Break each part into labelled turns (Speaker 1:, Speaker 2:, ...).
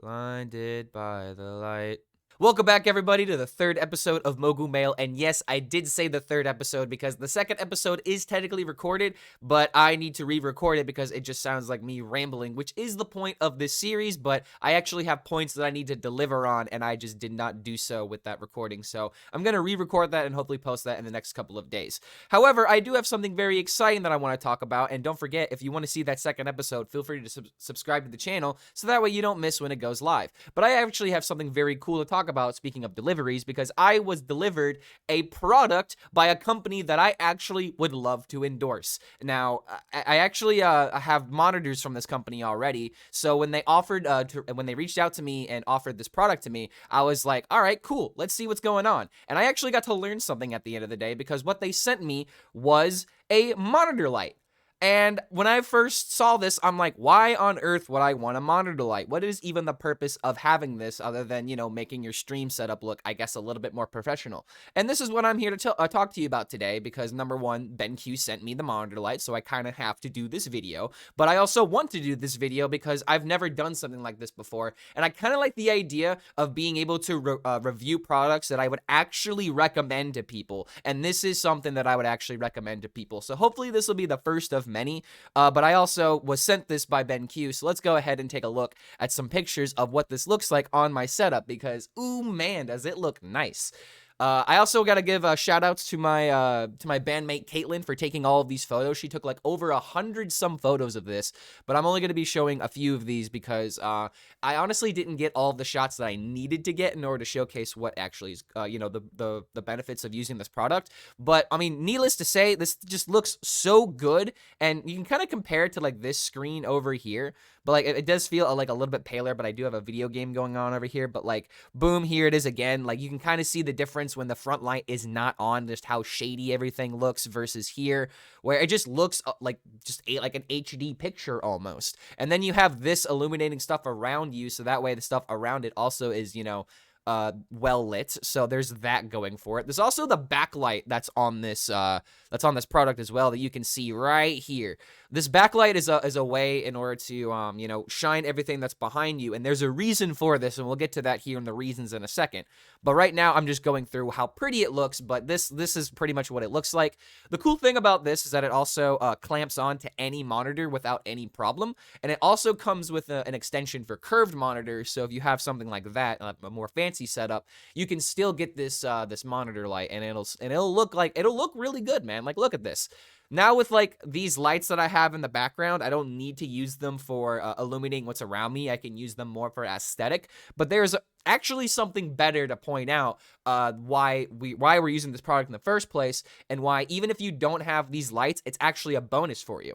Speaker 1: Blinded by the light. Welcome back, everybody, to the third episode of Mogu Mail. And yes, I did say the third episode because the second episode is technically recorded, but I need to re-record it because it just sounds like me rambling, which is the point of this series. But I actually have points that I need to deliver on, and I just did not do so with that recording. So I'm going to re-record that and hopefully post that in the next couple of days. However, I do have something very exciting that I want to talk about. And don't forget, if you want to see that second episode, feel free to subscribe to the channel so that way you don't miss when it goes live. But I actually have something very cool to talk about, speaking of deliveries, because I was delivered a product by a company that I actually would love to endorse. Now, I actually have monitors from this company already, so when they offered, when they reached out to me and offered this product to me, I was like, all right, cool, let's see what's going on. And I actually got to learn something at the end of the day, because what they sent me was a monitor light. And when I first saw this, I'm like, why on earth would I want a monitor light? What is even the purpose of having this other than, you know, making your stream setup look, I guess, a little bit more professional? And this is what I'm here to talk to you about today because, number one, BenQ sent me the monitor light, so I kind of have to do this video. But I also want to do this video because I've never done something like this before. And I kind of like the idea of being able to review products that I would actually recommend to people. And this is something that I would actually recommend to people. So hopefully this will be the first of many, but I also was sent this by BenQ, so let's go ahead and take a look at some pictures of what this looks like on my setup, because, ooh man, does it look nice. I also got to give shout outs to my bandmate Caitlin for taking all of these photos. She took like over 100 some photos of this, but I'm only going to be showing a few of these because I honestly didn't get all of the shots that I needed to get in order to showcase what actually is, you know, the benefits of using this product. But I mean, needless to say, this just looks so good, and you can kind of compare it to like this screen over here. But like it does feel like a little bit paler, but I do have a video game going on over here. But like, boom, here it is again. Like you can kind of see the difference when the front light is not on, just how shady everything looks versus here, where it just looks like like an HD picture almost. And then you have this illuminating stuff around you, so that way the stuff around it also is, you know, well lit. So there's that going for it. There's also the backlight that's on this product as well that you can see right here. This backlight is a way in order to you know, shine everything that's behind you, and there's a reason for this, and we'll get to that here in the reasons in a second. But right now I'm just going through how pretty it looks, but this is pretty much what it looks like. The cool thing about this is that it also clamps on to any monitor without any problem, and it also comes with an extension for curved monitors, so if you have something like that, a more fancy setup, you can still get this this monitor light, and it'll look really good, man. Like, look at this. Now with like these lights that I have in the background, I don't need to use them for illuminating what's around me. I can use them more for aesthetic. But there's actually something better to point out why we're using this product in the first place, and why even if you don't have these lights, it's actually a bonus for you.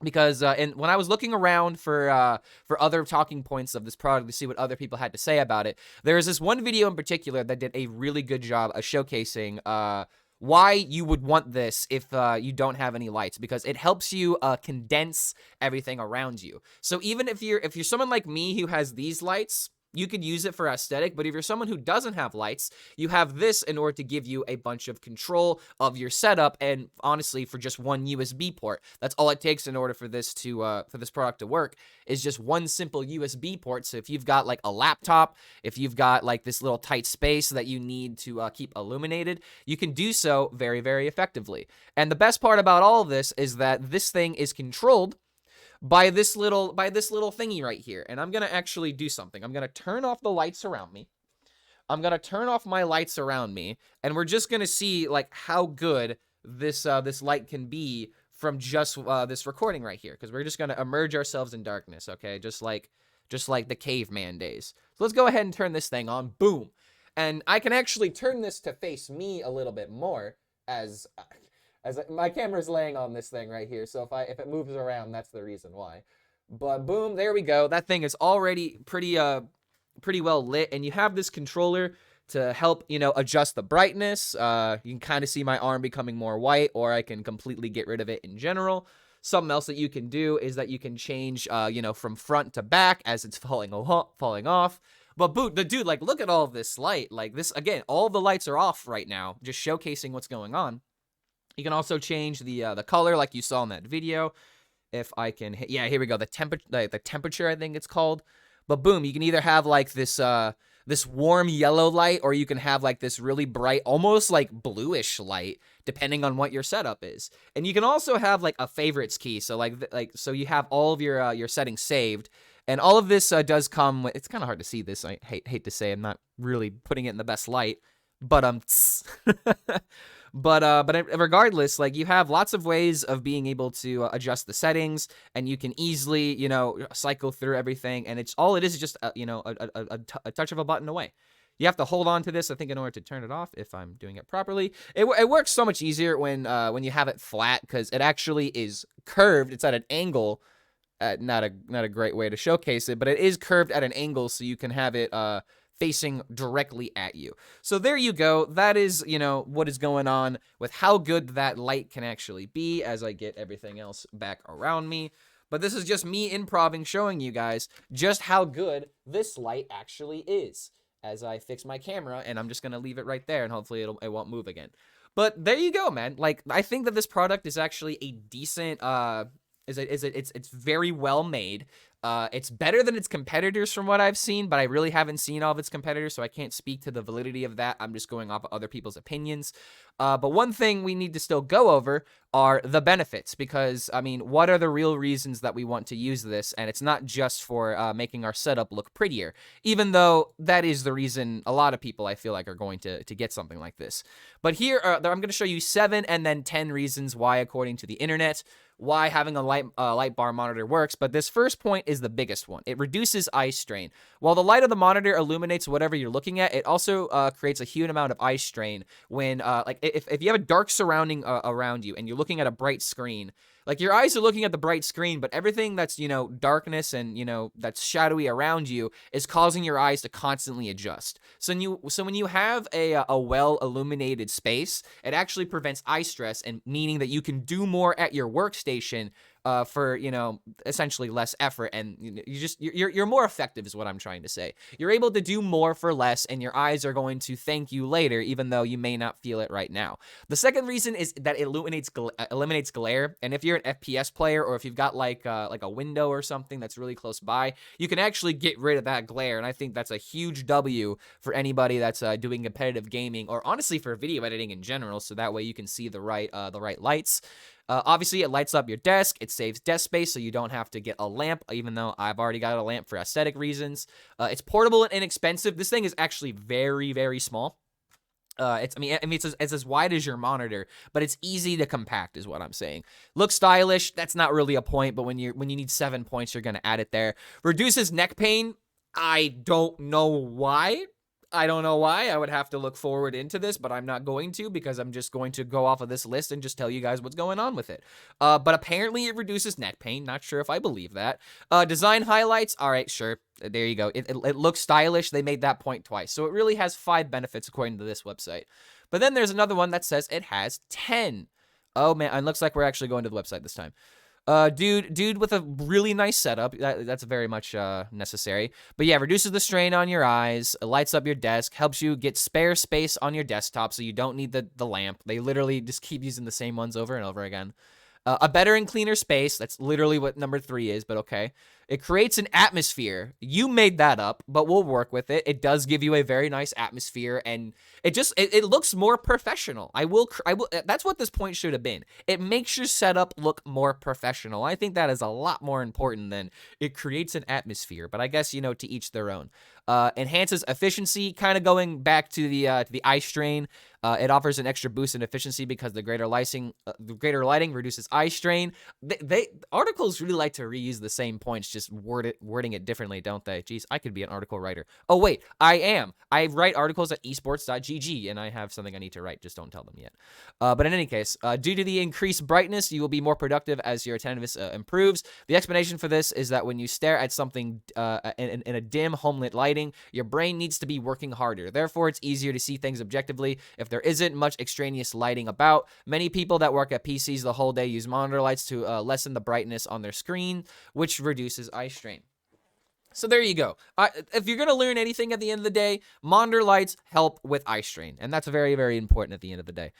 Speaker 1: Because and when I was looking around for other talking points of this product to see what other people had to say about it, there is this one video in particular that did a really good job of showcasing why you would want this if you don't have any lights, because it helps you condense everything around you. So even if you're someone like me who has these lights, you could use it for aesthetic, but if you're someone who doesn't have lights, you have this in order to give you a bunch of control of your setup, and honestly, for just one USB port. That's all it takes in order for this to for this product to work, is just one simple USB port. So if you've got like a laptop, if you've got like this little tight space that you need to keep illuminated, you can do so very, very effectively. And the best part about all of this is that this thing is controlled by this little thingy right here. And I'm gonna actually do something. I'm gonna turn off the lights around me. I'm gonna turn off my lights around me, and we're just gonna see like how good this this light can be from just this recording right here, because we're just gonna immerse ourselves in darkness, okay? Just like the caveman days. So let's go ahead and turn this thing on. Boom. And I can actually turn this to face me a little bit more as my camera's laying on this thing right here, so if it moves around, that's the reason why. But boom, there we go. That thing is already pretty well lit, and you have this controller to help, you know, adjust the brightness. You can kind of see my arm becoming more white, or I can completely get rid of it in general. Something else that you can do is that you can change, you know, from front to back as it's falling off. But dude, like, look at all of this light. Like this, again, all the lights are off right now, just showcasing what's going on. You can also change the color like you saw in that video. If I can hit, yeah, here we go. The temperature, I think it's called. But boom, you can either have like this warm yellow light, or you can have like this really bright, almost like bluish light, depending on what your setup is. And you can also have like a favorites key. So so you have all of your settings saved. And all of this does come with, it's kind of hard to see this. I hate to say, I'm not really putting it in the best light, but but regardless, like, you have lots of ways of being able to adjust the settings, and you can easily, cycle through everything. And it is just a touch of a button away. You have to hold on to this, I think, in order to turn it off, if I'm doing it properly. It works so much easier when you have it flat, because it actually is curved. It's at an angle. Not a great way to showcase it, but it is curved at an angle, so you can have it facing directly at you. So there you go. That is, what is going on with how good that light can actually be, as I get everything else back around me. But this is just me improving, showing you guys just how good this light actually is, as I fix my camera, and I'm just going to leave it right there, and hopefully it won't move again. But there you go, man. Like, I think that this product is actually a decent, it's very well made. It's better than its competitors from what I've seen, but I really haven't seen all of its competitors, so I can't speak to the validity of that. I'm just going off of other people's opinions. But one thing we need to still go over are the benefits, because, I mean, what are the real reasons that we want to use this? And it's not just for making our setup look prettier, even though that is the reason a lot of people, I feel like, are going to get something like this. But here, I'm going to show you 7 and then 10 reasons why, according to the internet, why having a light bar monitor works. But this first point is the biggest one. It reduces eye strain. While the light of the monitor illuminates whatever you're looking at, it also creates a huge amount of eye strain when, if you have a dark surrounding around you and you're looking at a bright screen. Like, your eyes are looking at the bright screen, but everything that's, darkness and, that's shadowy around you is causing your eyes to constantly adjust. So when you have a well-illuminated space, it actually prevents eye stress, and meaning that you can do more at your workstation for, essentially less effort, and you're more effective, is what I'm trying to say. You're able to do more for less, and your eyes are going to thank you later, even though you may not feel it right now. The second reason is that it eliminates glare, and if you're an FPS player, or if you've got like a window or something that's really close by, you can actually get rid of that glare, and I think that's a huge W for anybody that's doing competitive gaming, or honestly for video editing in general, so that way you can see the right lights. Obviously, it lights up your desk. It saves desk space, so you don't have to get a lamp, even though I've already got a lamp for aesthetic reasons. It's portable and inexpensive. This thing is actually very, very small. It's as wide as your monitor, but it's easy to compact, is what I'm saying. Looks stylish. That's not really a point, but when you need 7 points, you're gonna add it there. Reduces neck pain. I don't know why. I would have to look forward into this, but I'm not going to, because I'm just going to go off of this list and just tell you guys what's going on with it. But apparently it reduces neck pain. Not sure if I believe that. Design highlights. All right, sure. There you go. It looks stylish. They made that point twice. So it really has 5 benefits according to this website. But then there's another one that says it has 10. Oh, man. It looks like we're actually going to the website this time. Dude with a really nice setup. That's very much necessary. But yeah, reduces the strain on your eyes, lights up your desk, helps you get spare space on your desktop, so you don't need the lamp. They literally just keep using the same ones over and over again. A better and cleaner space. That's literally what number 3 is, but okay. It creates an atmosphere. You made that up, but we'll work with it. It does give you a very nice atmosphere, and it looks more professional. I will. That's what this point should have been. It makes your setup look more professional. I think that is a lot more important than it creates an atmosphere. But I guess, to each their own. Enhances efficiency, kind of going back to the eye strain. It offers an extra boost in efficiency because the greater lighting reduces eye strain. Articles really like to reuse the same points, just wording it differently, don't they? Jeez, I could be an article writer. Oh wait, I am. I write articles at esports.gg, and I have something I need to write. Just don't tell them yet. But in any case, due to the increased brightness, you will be more productive as your attentiveness improves. The explanation for this is that when you stare at something in a dim, homelit lighting, your brain needs to be working harder. Therefore, it's easier to see things objectively if there isn't much extraneous lighting about. Many people that work at PCs the whole day use monitor lights to lessen the brightness on their screen, which reduces eye strain. So there you go. If you're going to learn anything at the end of the day, monitor lights help with eye strain, and that's very, very important at the end of the day.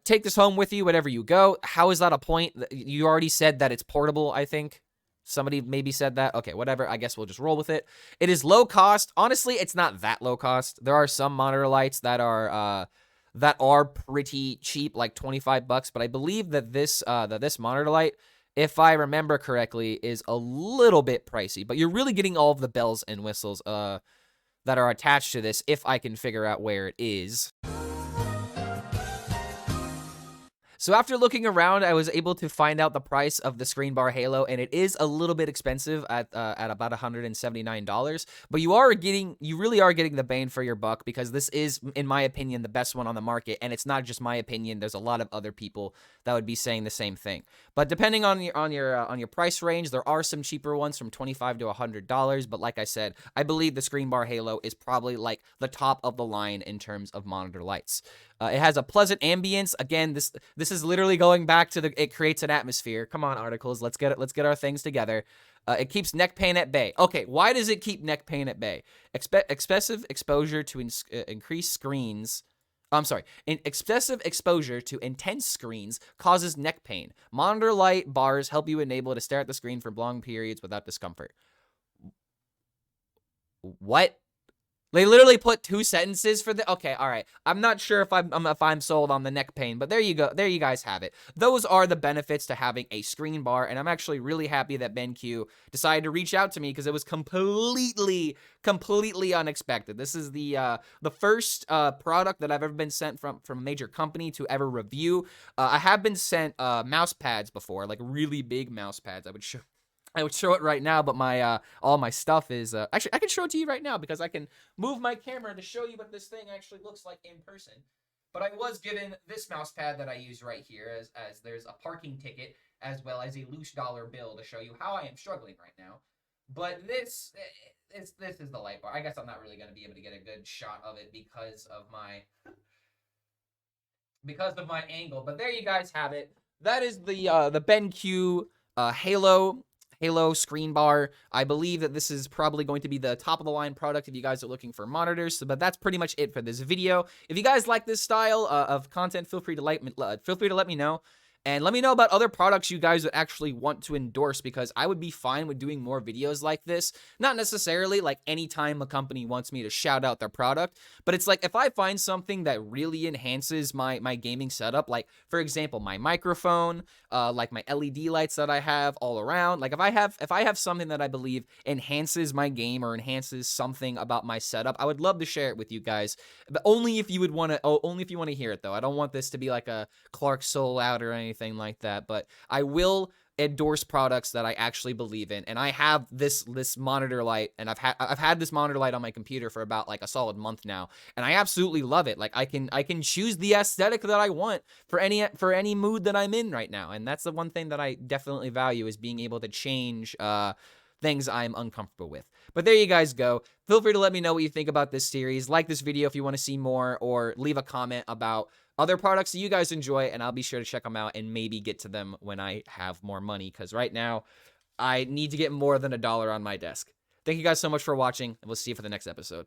Speaker 1: Take this home with you whenever you go. How is that a point? You already said that it's portable, I think. Somebody maybe said that. Okay, whatever. I guess we'll just roll with it. It is low cost. Honestly, it's not that low cost. There are some monitor lights that are pretty cheap, like 25 bucks, but I believe that this monitor light, if I remember correctly, is a little bit pricey, but you're really getting all of the bells and whistles that are attached to this if I can figure out where it is. So after looking around, I was able to find out the price of the ScreenBar Halo, and it is a little bit expensive at about $179. But you really are getting the bang for your buck, because this is, in my opinion, the best one on the market, and it's not just my opinion. There's a lot of other people that would be saying the same thing. But depending on your price range, there are some cheaper ones from $25 to $100. But like I said, I believe the ScreenBar Halo is probably like the top of the line in terms of monitor lights. It has a pleasant ambience. Again, this is literally going back to it creates an atmosphere. Come on, articles, let's get our things together. It keeps neck pain at bay. Okay, why does it keep neck pain at bay? Excessive exposure to increased screens. I'm sorry. Excessive exposure to intense screens causes neck pain. Monitor light bars help you enable to stare at the screen for long periods without discomfort. What? They literally put 2 sentences for the. Okay, all right. I'm not sure if I'm sold on the neck pain, but there you go. There you guys have it. Those are the benefits to having a ScreenBar, and I'm actually really happy that BenQ decided to reach out to me, because it was completely unexpected. This is the first product that I've ever been sent from a major company to ever review. I have been sent mouse pads before, like really big mouse pads. I would show it right now, but my all my stuff is actually, I can show it to you right now, because I can move my camera to show you what this thing actually looks like in person. But I was given this mouse pad that I use right here, as there's a parking ticket as well as a loose dollar bill to show you how I am struggling right now. But this is the light bar. I guess I'm not really going to be able to get a good shot of it because of my angle. But there you guys have it. That is the BenQ Halo ScreenBar. I believe that this is probably going to be the top of the line product if you guys are looking for monitors. But that's pretty much it for this video. If you guys like this style of content, feel free to let me know. And let me know about other products you guys would actually want to endorse, because I would be fine with doing more videos like this. Not necessarily like anytime a company wants me to shout out their product, but it's like if I find something that really enhances my gaming setup, like for example, my microphone, like my LED lights that I have all around, like if I have something that I believe enhances my game or enhances something about my setup, I would love to share it with you guys, but only if you want to hear it though. I don't want this to be like a Clark Soul out or anything like that, but I will endorse products that I actually believe in. And I have this monitor light, and I've had this monitor light on my computer for about like a solid month now, and I absolutely love it. Like I can choose the aesthetic that I want for any mood that I'm in right now, and that's the one thing that I definitely value, is being able to change things I'm uncomfortable with. But there you guys go. Feel free to let me know what you think about this series. Like this video if you want to see more, or leave a comment about other products that you guys enjoy, and I'll be sure to check them out and maybe get to them when I have more money, because right now I need to get more than $1 on my desk. Thank you guys so much for watching, and we'll see you for the next episode.